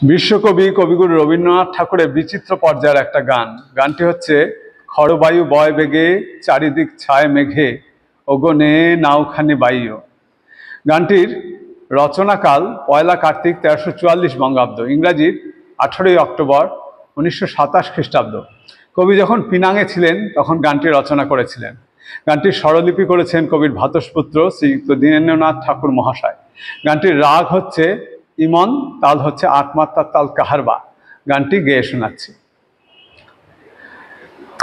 বিশ্বকবি কবিগুরু রবীন্দ্রনাথ ঠাকুরের বিচিত্র পর্যায়ের একটা গান। গানটি হচ্ছে খড়বায়ু বয় বেগে চারিদিক ছায় মেঘে ওগনে নাওখানি বাইও। গানটির রচনাকাল পয়লা কার্তিক 1344 বঙ্গাব্দ, ইংরাজির 18 অক্টোবর 1927 খ্রিস্টাব্দ। কবি যখন পিনাঙে ছিলেন তখন গানটি রচনা করেছিলেন। গানটির স্বরলিপি করেছেন কবির ভ্রাতুষ্পুত্র শ্রীযুক্ত দীনেন্দ্রনাথ ঠাকুর মহাশয়। গানটির রাগ হচ্ছে ইমন, তাল হচ্ছে আটমাত্রার তাল কাহারবা। গানটি গেয়ে শোনাচ্ছি।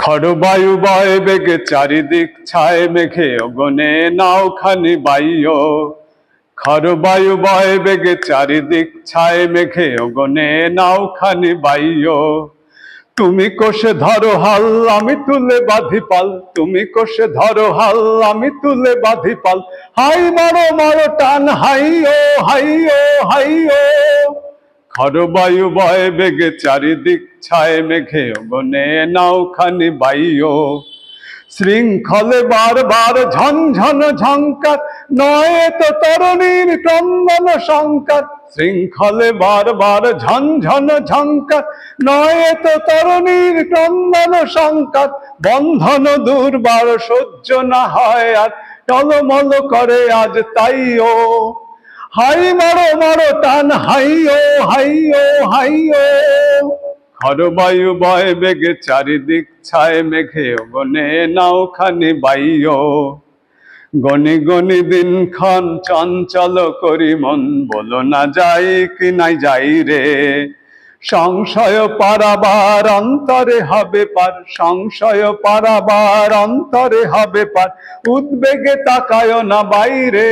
খড়বায়ু বয় বেগে চারিদিক ছায় মেঘে ওগনে নাওখানি বাইও। খড়বায়ু বয় বেগে চারিদিক ছায় মেঘে ওগনে নাওখানি বাইও। তুমি কোষে ধরো হাল আমি তুলে বাঁধি পাল, তুমি কোষে ধরো হাল আমি তুলে বাঁধি পাল। হাই মারো মারো টান হাইও হাইও হাইও। খড়বায়ু বয় বেগে চারিদিক ছায় মেঘে ওগনে নাওখানি বাইও। শৃঙ্খলে বারবার ঝনঝন ঝঙ্কার, নয় তো তরুণীর ক্রন্দন সংকার। শৃঙ্খলে বারবার ঝনঝন ঝঙ্কার, নয় তো তরুণীর ক্রন্দন সংকার। বন্ধন দুর্বার সহ্য না হয় আর, টলমল করে আজ তাইও। হাই মারো মারো টান হাইও হাইও হাইও। খড়বায়ু বয় বেগে চারিদিক ছায় মেঘে ওগনে নাওখানি বাইও। গনি গনি দিন ক্ষণ চঞ্চল করি মন, বলো না যাই কি নাই যাই রে। সংশয় পারাবার অন্তরে হবে পার, সংশয় পারাবার অন্তরে হবে পার। উদ্বেগে তাকায় না বাইরে,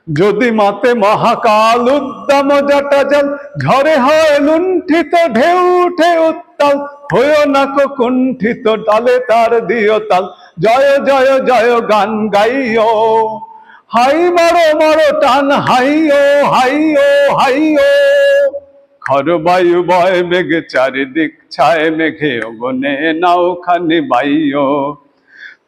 যদি মাতে মহাকাল উদ্দাম জটা জল। ঝড়ে হয় লুণ্ঠিত ঢেউ উঠে উত্তাল, হয়েও না কো কুণ্ঠিত তালে তার দিও তাল। জয় জয় জয় গান গাইও। হাই মারো মারো টান হাইও হাইও হাইও। খড়বায়ু বয় বেগে চারিদিক ছায় মেঘে ওগনে নাওখানি বাইও।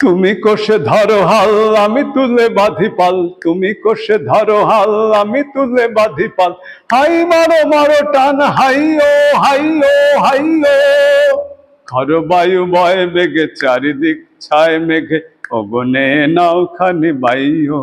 তুমি কোষে ধরো হাল আমি তুলে বাঁধি পাল, তুমি কোষে ধরো হাল আমি তুলে বাঁধি পাল। হাই মারো মারো টান হাইও হাইও হাইও। খড়বায়ু বয় বেগে চারিদিক ছায় মেঘে ওগনে নাওখানি বাইও।